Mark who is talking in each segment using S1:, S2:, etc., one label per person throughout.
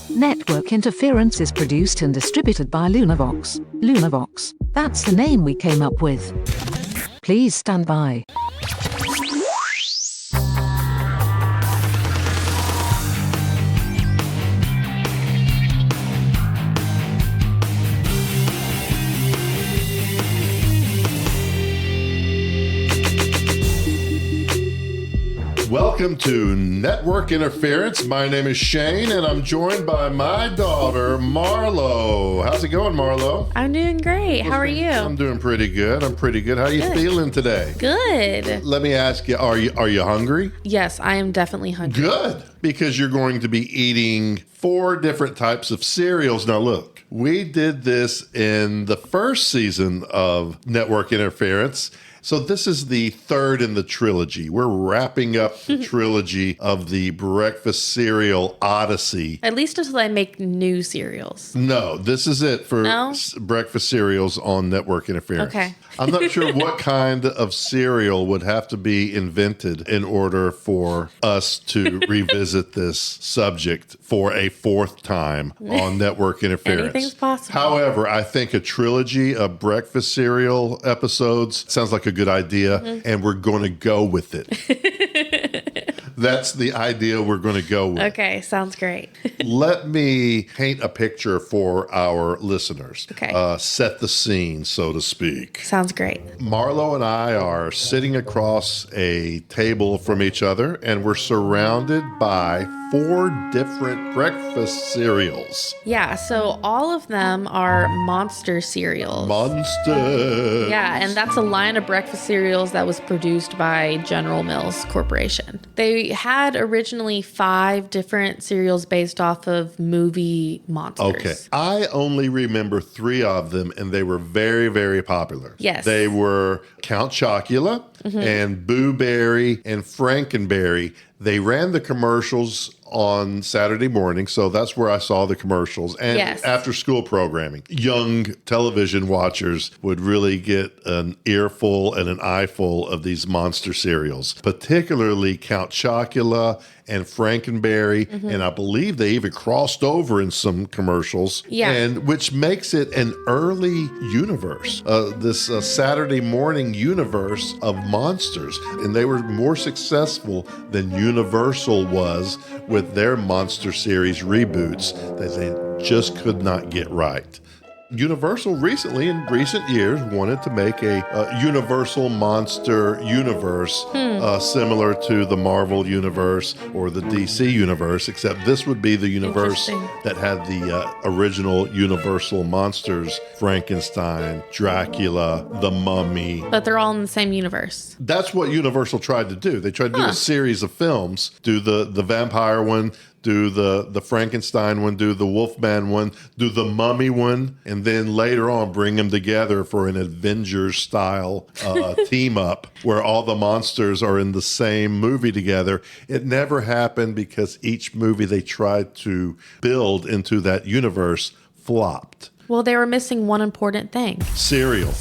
S1: Network Interference is produced and distributed by Lunavox. Lunavox, that's the name we came up with. Please stand by.
S2: Welcome to Network Interference. My name is Shane, and I'm joined by my daughter, Marlowe. How's it going, Marlowe?
S3: I'm doing great. How are you?
S2: I'm doing pretty good. How are you feeling today?
S3: Good.
S2: Let me ask you, are you hungry?
S3: Yes, I am definitely hungry.
S2: Good, because you're going to be eating 4 different types of cereals. Now, look, we did this in the first season of Network Interference. So this is the 3rd in the trilogy. We're wrapping up the trilogy of the breakfast cereal odyssey.
S3: At least until I make new cereals.
S2: No, this is it for breakfast cereals on Network Interference.
S3: Okay.
S2: I'm not sure what kind of cereal would have to be invented in order for us to revisit this subject for a 4th time on Network Interference.
S3: Anything's possible.
S2: However, I think a trilogy of breakfast cereal episodes sounds like a good idea, and we're going to go with it. That's the idea we're going to go with.
S3: Okay, sounds great.
S2: Let me paint a picture for our listeners.
S3: Okay.
S2: Set the scene, so to speak.
S3: Sounds great.
S2: Marlowe and I are sitting across a table from each other, and we're surrounded by 4 different breakfast cereals.
S3: Yeah, so all of them are monster cereals.
S2: Monsters.
S3: Yeah, and that's a line of breakfast cereals that was produced by General Mills Corporation. They had originally 5 different cereals based off of movie monsters.
S2: Okay. I only remember 3 of them, and they were very, very popular.
S3: Yes.
S2: They were Count Chocula and Boo Berry and Frankenberry. They ran the commercials on Saturday morning, so that's where I saw the commercials. And after school programming, young television watchers would really get an earful and an eyeful of these monster cereals, particularly Count Chocula and Frankenberry, and I believe they even crossed over in some commercials, and which makes it an early universe, this Saturday morning universe of monsters. And they were more successful than Universal was with their monster series reboots that they just could not get right. Universal recently, in recent years, wanted to make a Universal monster universe similar to the Marvel universe or the DC universe, except this would be the universe that had the original Universal monsters, Frankenstein, Dracula, the Mummy.
S3: But they're all in the same universe.
S2: That's what Universal tried to do. They tried to do a series of films, do the vampire one, do the Frankenstein one, do the Wolfman one, do the Mummy one, and then later on bring them together for an Avengers-style team up where all the monsters are in the same movie together. It never happened because each movie they tried to build into that universe flopped.
S3: Well, they were missing one important thing.
S2: Cereal.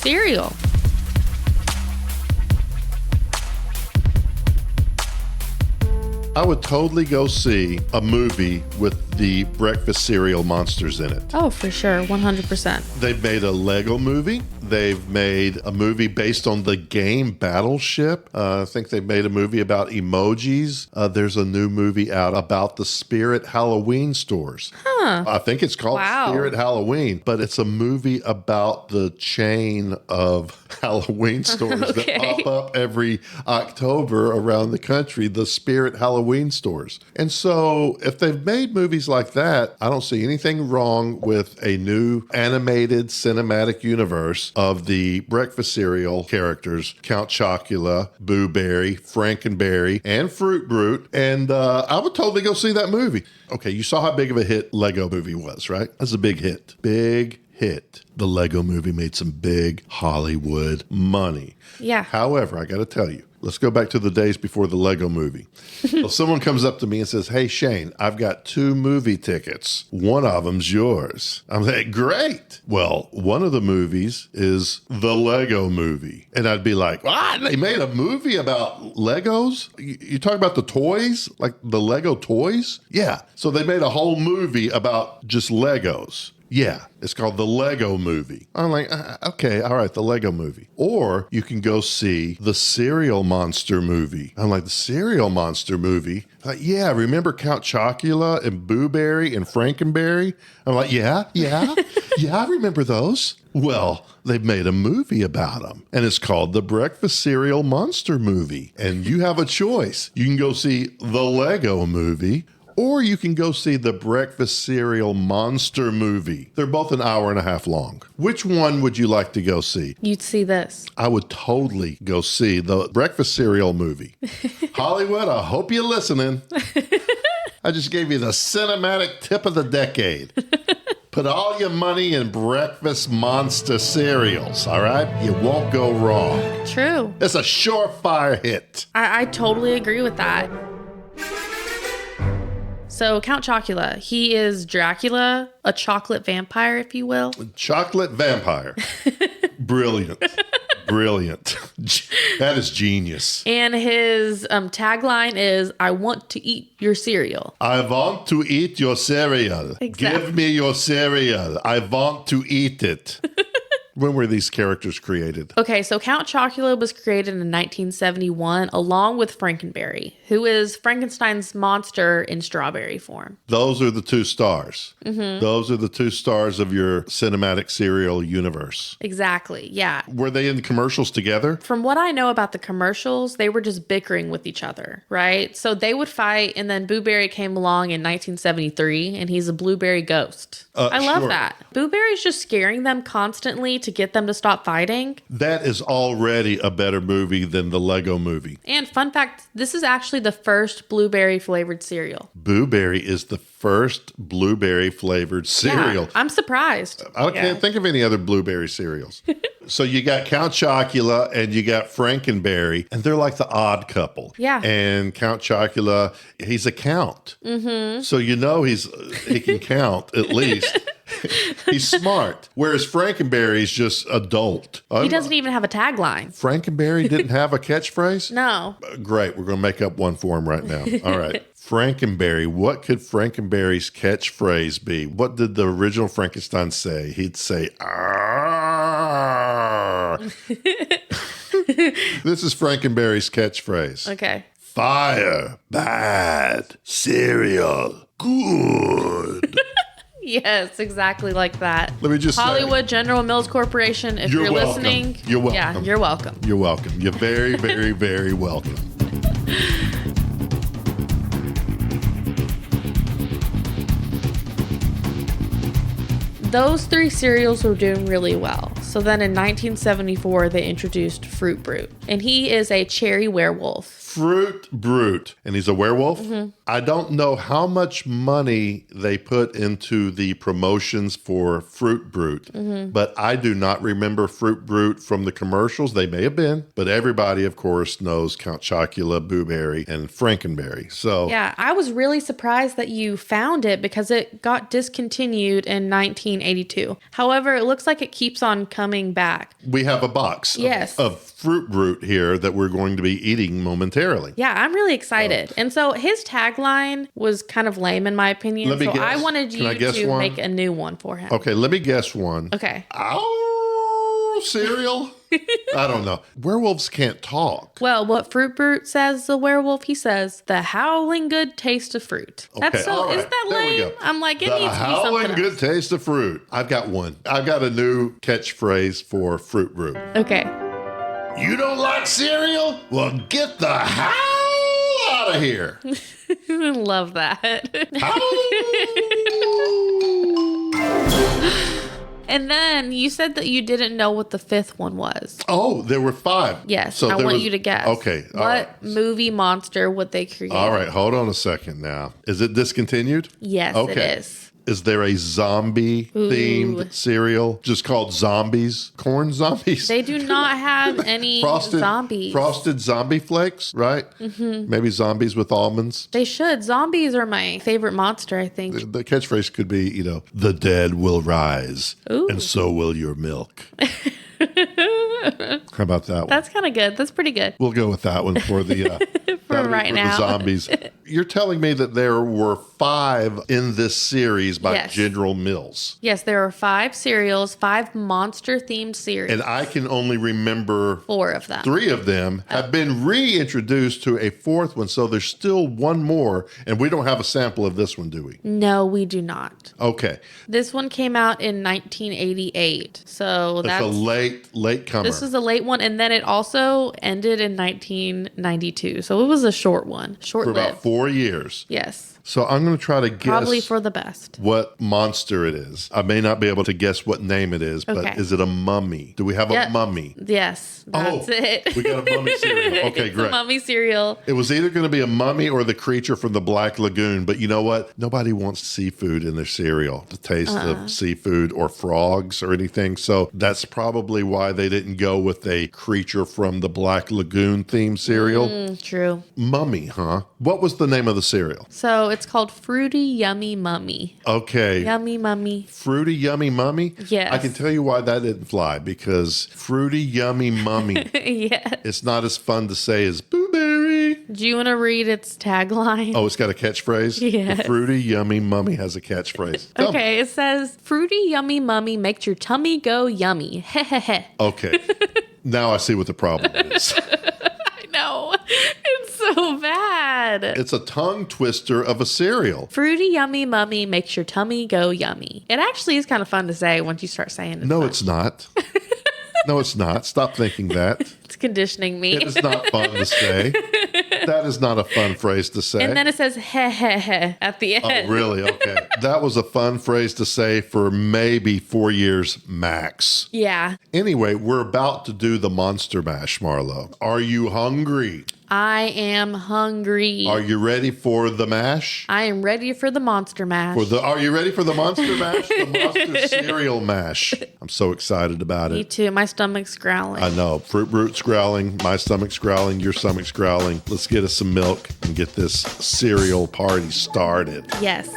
S2: I would totally go see a movie with the breakfast cereal monsters in it.
S3: Oh, for sure. 100%.
S2: They've made a Lego movie. They've made a movie based on the game Battleship. I think they've made a movie about emojis. There's a new movie out about the Spirit Halloween stores. I think it's called Spirit Halloween, but it's a movie about the chain of Halloween stores that pop up every October around the country, the Spirit Halloween stores. And so if they've made movies like that, I don't see anything wrong with a new animated cinematic universe of the breakfast cereal characters, Count Chocula, Boo Berry, Frankenberry, and Fruit Brute. And I would totally go see that movie. Okay, you saw how big of a hit Lego movie was, right? That's a big hit. Big hit. The Lego movie made some big Hollywood money.
S3: Yeah.
S2: However, I got to tell you, let's go back to the days before the Lego movie. Well, someone comes up to me and says, hey, Shane, I've got 2 movie tickets. One of them's yours. I'm like, great. Well, one of the movies is the Lego movie. And I'd be like, what? They made a movie about Legos? You talk about the toys? Like the Lego toys? Yeah. So they made a whole movie about just Legos. Yeah, it's called the Lego movie. I'm like, okay, all right, the Lego movie. Or you can go see the Cereal Monster movie. I'm like, the Cereal Monster movie? Like, yeah, remember Count Chocula and Boo Berry and Frankenberry? I'm like, yeah, I remember those. Well, they've made a movie about them, and it's called the Breakfast Cereal Monster movie. And you have a choice. You can go see the Lego movie, or you can go see the Breakfast Cereal Monster movie. They're both an hour and a half long. Which one would you like to go see?
S3: You'd see this.
S2: I would totally go see the Breakfast Cereal movie. Hollywood, I hope you're listening. I just gave you the cinematic tip of the decade. Put all your money in Breakfast Monster cereals, all right? You won't go wrong.
S3: True.
S2: It's a surefire hit.
S3: I totally agree with that. So Count Chocula, he is Dracula, a chocolate vampire, if you will.
S2: Chocolate vampire. Brilliant. Brilliant. That is genius.
S3: And his tagline is, I want to eat your cereal.
S2: I want to eat your cereal.
S3: Exactly.
S2: Give me your cereal. I want to eat it. When were these characters created?
S3: Okay, so Count Chocula was created in 1971 along with Frankenberry, who is Frankenstein's monster in strawberry form.
S2: Those are the 2 stars. Mm-hmm. Those are the 2 stars of your cinematic cereal universe.
S3: Exactly, yeah.
S2: Were they in the commercials together?
S3: From what I know about the commercials, they were just bickering with each other, right? So they would fight, and then Boo Berry came along in 1973, and he's a blueberry ghost. I love that. Boo Berry's just scaring them constantly to get them to stop fighting.
S2: That is already a better movie than the Lego movie.
S3: And fun fact, this is actually the first blueberry flavored cereal.
S2: Boo Berry is the first blueberry flavored cereal.
S3: Yeah, I'm surprised.
S2: I can't think of any other blueberry cereals. So you got Count Chocula and you got Frankenberry, and they're like the odd couple.
S3: Yeah.
S2: And Count Chocula, he's a count. Mm-hmm. So you know he can count at least. He's smart. Whereas Frankenberry's just adult.
S3: He doesn't even have a tagline.
S2: Frankenberry didn't have a catchphrase?
S3: No.
S2: Great. We're going to make up one for him right now. All right. Frankenberry. What could Frankenberry's catchphrase be? What did the original Frankenstein say? He'd say, "Arr." This is Frankenberry's catchphrase.
S3: Okay.
S2: Fire, bad, cereal, good.
S3: Yes, exactly like that.
S2: Let me just
S3: Hollywood General Mills Corporation, if you're
S2: welcome.
S3: listening.
S2: You're welcome.
S3: Yeah, you're welcome.
S2: You're welcome. You're very, very, very welcome.
S3: Those 3 cereals were doing really well. So then in 1974, they introduced Fruit Brute. And he is a cherry werewolf.
S2: Fruit Brute. And he's a werewolf? Mm-hmm. I don't know how much money they put into the promotions for Fruit Brute, but I do not remember Fruit Brute from the commercials. They may have been, but everybody, of course, knows Count Chocula, Boo Berry, and Frankenberry. So
S3: yeah, I was really surprised that you found it because it got discontinued in 1982. However, it looks like it keeps on coming back.
S2: We have a box of Fruit Brute here that we're going to be eating momentarily.
S3: Yeah, I'm really excited. And so his tagline was kind of lame in my opinion. I wanted you to make a new one for him.
S2: Okay, let me guess one.
S3: Okay.
S2: Ow, cereal? I don't know. Werewolves can't talk.
S3: Well, what Fruit Brute says, the werewolf, he says, the howling good taste of fruit. That's so, isn't that lame? I'm like, it needs to be something else.
S2: The howling good taste of fruit. I've got one. I've got a new catchphrase for Fruit Brute.
S3: Okay.
S2: You don't like cereal? Well, get the hell out of here.
S3: Love that. And then you said that you didn't know what the 5th one was.
S2: Oh, there were 5.
S3: Yes, so I want you to guess.
S2: Okay.
S3: What movie monster would they create?
S2: All right, hold on a second now. Is it discontinued?
S3: Yes, it is.
S2: Is there a zombie-themed cereal just called Zombies? Corn Zombies?
S3: They do not have any zombies.
S2: Frosted Zombie Flakes, right? Mm-hmm. Maybe zombies with almonds.
S3: They should. Zombies are my favorite monster, I think.
S2: The catchphrase could be, the dead will rise, and so will your milk. How about that one?
S3: That's kind of good. That's pretty good.
S2: We'll go with that one for the
S3: for right now.
S2: The zombies. You're telling me that there were 5 in this series by General Mills.
S3: Yes, there are 5 cereals, 5 monster-themed series.
S2: And I can only remember
S3: 4 of them.
S2: 3 of them have been reintroduced to a 4th one, so there's still one more, and we don't have a sample of this one, do we?
S3: No, we do not.
S2: Okay.
S3: This one came out in 1988, so that's
S2: a late comer.
S3: This is a late one, and then it also ended in 1992, so it was a short one, short-lived.
S2: For about 4 years.
S3: Yes.
S2: So I'm going to try to guess.
S3: Probably for the best.
S2: What monster it is. I may not be able to guess what name it is, but is it a mummy? Do we have a mummy?
S3: Yes, that's it.
S2: We got a mummy cereal. Okay, great.
S3: A mummy cereal.
S2: It was either going to be a mummy or the creature from the Black Lagoon, but you know what? Nobody wants seafood in their cereal, the taste of seafood or frogs or anything. So that's probably why they didn't go with a creature from the Black Lagoon themed cereal.
S3: True.
S2: Mummy, huh? What was the name of the cereal?
S3: So it's called Fruity Yummy Mummy.
S2: Okay.
S3: Yummy Mummy.
S2: Fruity Yummy Mummy?
S3: Yes.
S2: I can tell you why that didn't fly, because Fruity Yummy Mummy.
S3: Yes.
S2: It's not as fun to say as Boo Berry.
S3: Do you want to read its tagline?
S2: Oh, it's got a catchphrase?
S3: Yes.
S2: The Fruity Yummy Mummy has a catchphrase.
S3: Okay, it says, Fruity Yummy Mummy makes your tummy go yummy. Heh.
S2: Okay. Now I see what the problem is.
S3: I know. It's so bad.
S2: It's a tongue twister of a cereal.
S3: Fruity Yummy Mummy makes your tummy go yummy. It actually is kind of fun to say once you start saying it.
S2: No, it's not. No, it's not. Stop thinking that.
S3: It's conditioning me.
S2: It is not fun to say. That is not a fun phrase to say.
S3: And then it says heh at the end.
S2: Oh, really? Okay. That was a fun phrase to say for maybe 4 years max.
S3: Yeah.
S2: Anyway, we're about to do the Monster Mash, Marlowe. Are you hungry?
S3: I am hungry.
S2: Are you ready for the mash?
S3: I am ready for the Monster Mash.
S2: Are you ready for the Monster Mash? The Monster Cereal Mash. I'm so excited about it.
S3: Me too. My stomach's growling.
S2: I know. Fruit Root's growling. My stomach's growling. Your stomach's growling. Let's get us some milk and get this cereal party started.
S3: Yes.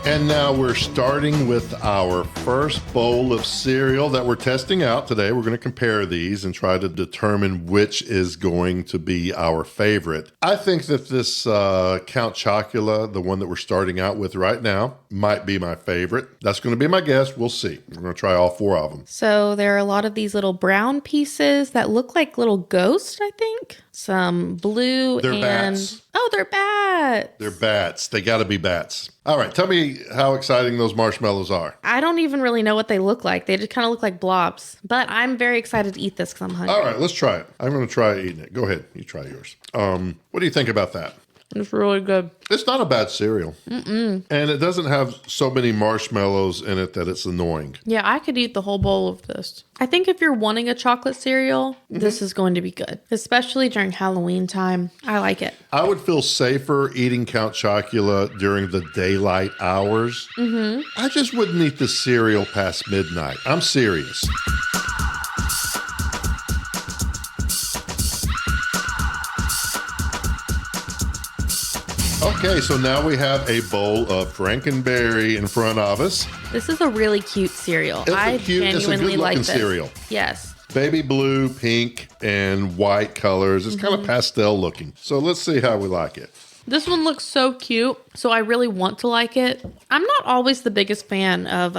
S2: And now we're starting with our first bowl of cereal that we're testing out today. We're going to compare these and try to determine which is going to be our favorite. I think that this Count Chocula, the one that we're starting out with right now, might be my favorite. That's going to be my guess. We'll see. We're going to try all 4 of them.
S3: So there are a lot of these little brown pieces that look like little ghosts, I think. Some blue
S2: They're bats.
S3: Oh, they're bats.
S2: They're bats. They got to be bats. All right. Tell me how exciting those marshmallows are.
S3: I don't even really know what they look like. They just kind of look like blobs. But I'm very excited to eat this because I'm hungry.
S2: All right. Let's try it. I'm going to try eating it. Go ahead. You try yours. What do you think about that?
S3: It's really good.
S2: It's not a bad cereal. And it doesn't have so many marshmallows in it that it's annoying.
S3: Yeah, I could eat the whole bowl of this. I think if you're wanting a chocolate cereal, this is going to be good, especially during Halloween time. I like it.
S2: I would feel safer eating Count Chocula during the daylight hours. I just wouldn't eat the cereal past midnight. I'm serious. Okay, so now we have a bowl of Frankenberry in front of us.
S3: This is a really cute cereal.
S2: It's a good-looking cereal.
S3: Yes.
S2: Baby blue, pink, and white colors. It's kind of pastel looking. So let's see how we like it.
S3: This one looks so cute, so I really want to like it. I'm not always the biggest fan of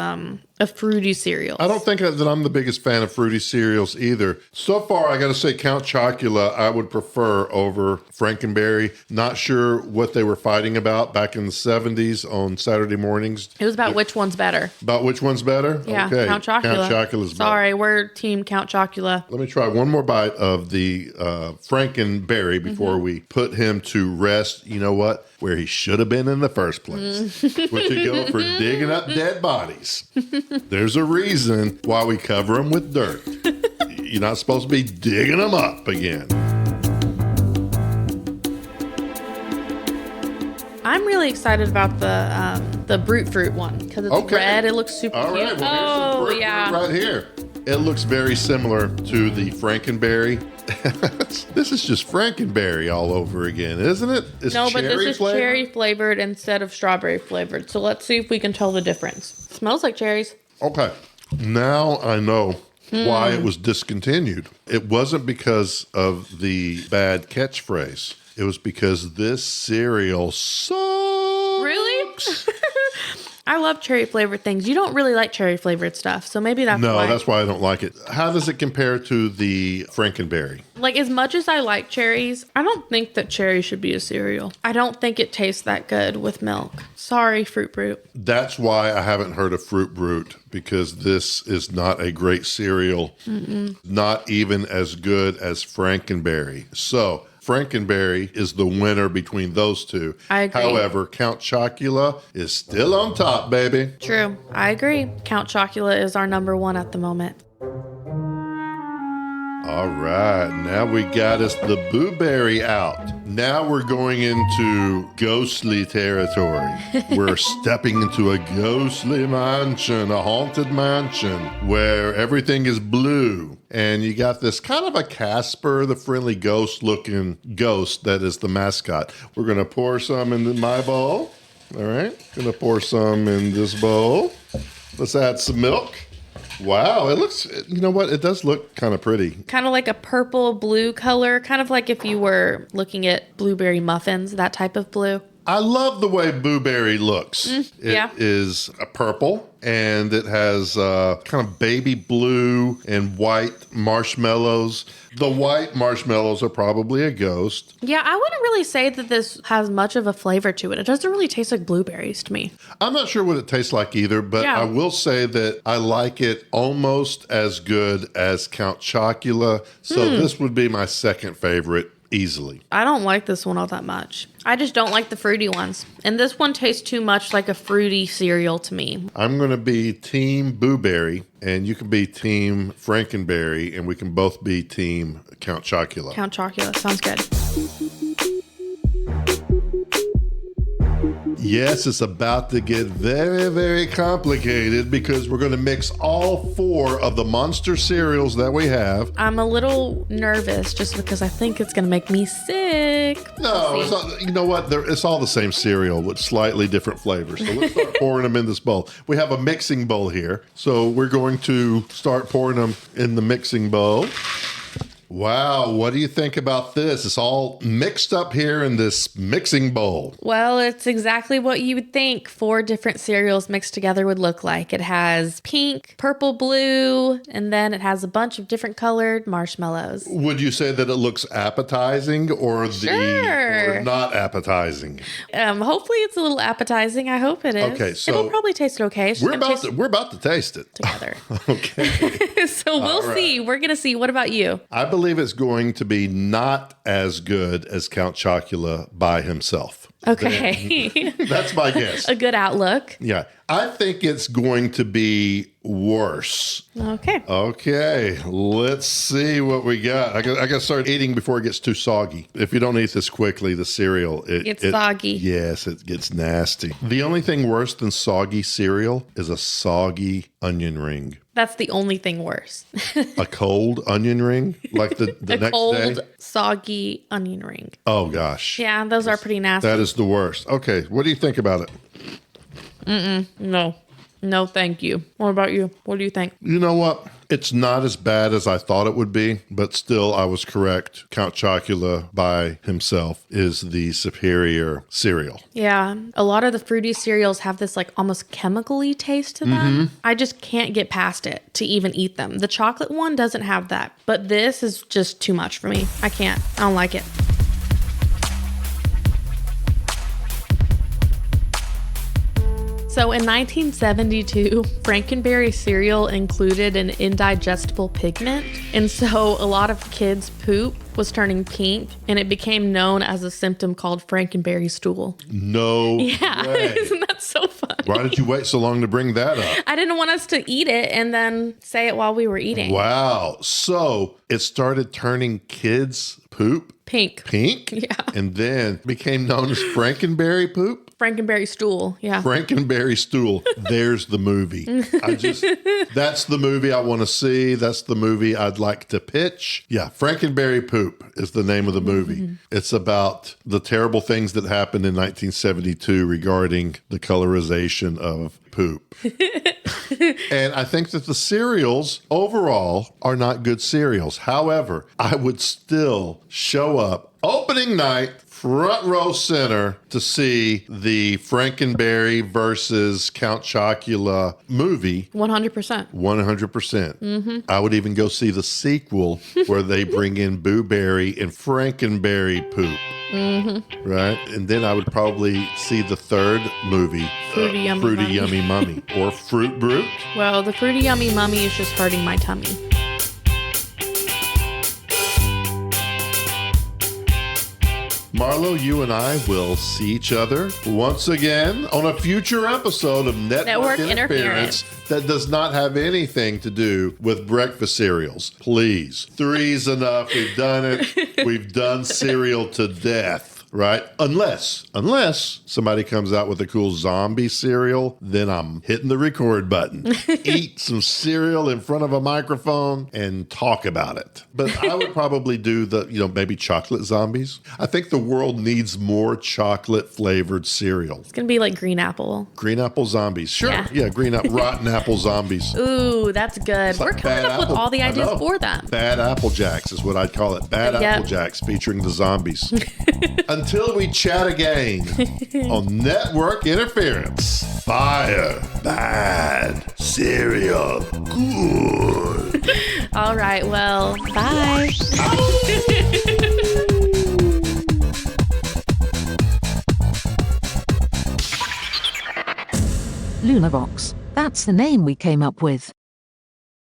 S3: fruity cereals.
S2: I don't think that I'm the biggest fan of fruity cereals either. So far, I got to say Count Chocula I would prefer over Frankenberry. Not sure what they were fighting about back in the 70s on Saturday mornings.
S3: It was about which one's better.
S2: About which one's better?
S3: Yeah,
S2: okay.
S3: Count Chocula.
S2: Count Chocula's better.
S3: Sorry, we're team Count Chocula.
S2: Let me try one more bite of the Frankenberry before we put him to rest. You know what? Where he should have been in the first place. Which you go for digging up dead bodies. There's a reason why we cover them with dirt. You're not supposed to be digging them up again.
S3: I'm really excited about the Brute Fruit one because it's red. It looks super cute.
S2: Right, well, here's some Fruit right here. It looks very similar to the Frankenberry. This is just Frankenberry all over again, isn't it? It's
S3: no, but this is cherry flavored instead of strawberry flavored. So let's see if we can tell the difference. It smells like cherries.
S2: Okay. Now I know why it was discontinued. It wasn't because of the bad catchphrase. It was because this cereal sucks.
S3: Really? I love cherry flavored things. You don't really like cherry flavored stuff, so maybe that's why.
S2: No, that's why I don't like it. How does it compare to the Frankenberry?
S3: Like, as much as I like cherries, I don't think that cherry should be a cereal. I don't think it tastes that good with milk. Sorry, Fruit Brute.
S2: That's why I haven't heard of Fruit Brute, because this is not a great cereal. Not even as good as Frankenberry. So Frankenberry is the winner between those two.
S3: I agree.
S2: However, Count Chocula is still on top, baby.
S3: True. I agree. Count Chocula is our number one at the moment.
S2: All right. Now we got us the Boo Berry out. Now we're going into ghostly territory. We're stepping into a ghostly mansion, a haunted mansion where everything is blue. And you got this kind of a Casper, the friendly ghost looking ghost that is the mascot. We're going to pour some into my bowl. All right. Going to pour some in this bowl. Let's add some milk. Wow, it looks, you know what? It does look kind of pretty.
S3: Kind of like a purple blue color, kind of like if you were looking at blueberry muffins, that type of blue.
S2: I love the way Boo Berry looks. It is a purple, and it has kind of baby blue and white marshmallows. The white marshmallows are probably a ghost.
S3: Yeah, I wouldn't really say that this has much of a flavor to it. It doesn't really taste like blueberries to me.
S2: I'm not sure what it tastes like either, but I will say that I like it almost as good as Count Chocula. So this would be my second favorite. Easily.
S3: I don't like this one all that much. I just don't like the fruity ones. And this one tastes too much like a fruity cereal to me.
S2: I'm going to be Team Boo Berry, and you can be Team Frankenberry, and we can both be Team Count Chocula.
S3: Count Chocula. Sounds good.
S2: Yes, it's about to get very, very complicated because we're going to mix all four of the monster cereals that we have.
S3: I'm a little nervous just because I think it's going to make me sick.
S2: No, it's not, you know what? It's all the same cereal with slightly different flavors. So let's start pouring them in this bowl. We have a mixing bowl here. So we're going to start pouring them in the mixing bowl. Wow, what do you think about this? It's all mixed up here in this mixing bowl.
S3: Well, it's exactly what you would think 4 different cereals mixed together would look like. It has pink, purple, blue, and then it has a bunch of different colored marshmallows.
S2: Would you say that it looks appetizing or or not appetizing?
S3: Hopefully it's a little appetizing. I hope it is.
S2: Okay, so
S3: it'll probably taste okay.
S2: We're about to taste it
S3: together.
S2: Okay.
S3: So we'll see. We're going to see. What about you?
S2: I believe it's going to be not as good as Count Chocula by himself.
S3: Okay.
S2: That's my guess.
S3: A good outlook.
S2: Yeah. I think it's going to be worse.
S3: Okay.
S2: Okay. Let's see what we got. I got to start eating before it gets too soggy. If you don't eat this quickly, the cereal,
S3: it's soggy.
S2: Yes, it gets nasty. The only thing worse than soggy cereal is a soggy onion ring.
S3: That's the only thing worse.
S2: A cold onion ring? Like the next day? A cold,
S3: soggy onion ring.
S2: Oh, gosh.
S3: Yeah, those are pretty nasty.
S2: That is the worst. Okay, what do you think about it?
S3: No. No, thank you. What about you? What do you think?
S2: You know what? It's not as bad as I thought it would be, but still I was correct. Count Chocula by himself is the superior cereal.
S3: Yeah. A lot of the fruity cereals have this like almost chemical-y taste to them. I just can't get past it to even eat them. The chocolate one doesn't have that, but this is just too much for me. I can't. I don't like it. So in 1972, Frankenberry cereal included an indigestible pigment. And so a lot of kids' poop was turning pink, and it became known as a symptom called Frankenberry stool.
S2: No
S3: Yeah,
S2: way.
S3: Isn't that so funny?
S2: Why did you wait so long to bring that up?
S3: I didn't want us to eat it and then say it while we were eating.
S2: Wow. So it started turning kids' poop
S3: pink.
S2: Yeah. And then became known as Frankenberry poop.
S3: Frankenberry stool. Yeah.
S2: Frankenberry stool. There's the movie. That's the movie I want to see. That's the movie I'd like to pitch. Yeah. Frankenberry poop is the name of the movie. It's about the terrible things that happened in 1972 regarding the colorization of poop. And I think that the cereals overall are not good cereals. However, I would still show up opening night, front row center, to see the Frankenberry versus Count Chocula movie.
S3: 100%.
S2: 100%. I would even go see the sequel where they bring in Boo Berry and Frankenberry poop. Right? And then I would probably see the third movie,
S3: Fruity
S2: Yummy Mummy, or Fruit Brute.
S3: Well, the Fruity Yummy Mummy is just hurting my tummy.
S2: Marlowe, you and I will see each other once again on a future episode of Network Interference that does not have anything to do with breakfast cereals. Please. 3's enough. We've done it. We've done cereal to death. Right? Unless somebody comes out with a cool zombie cereal, then I'm hitting the record button. Eat some cereal in front of a microphone and talk about it. But I would probably do maybe chocolate zombies. I think the world needs more chocolate flavored cereal.
S3: It's going to be like green apple.
S2: Green apple zombies. Sure. Yeah, rotten apple zombies.
S3: Ooh, that's good. We're coming up with all the ideas for them.
S2: Bad Apple Jacks is what I'd call it. Bad Apple Jacks featuring the zombies. Until we chat again on Network Interference. Fire, bad, cereal, good.
S3: All right, well, bye.
S1: Lunavox. That's the name we came up with.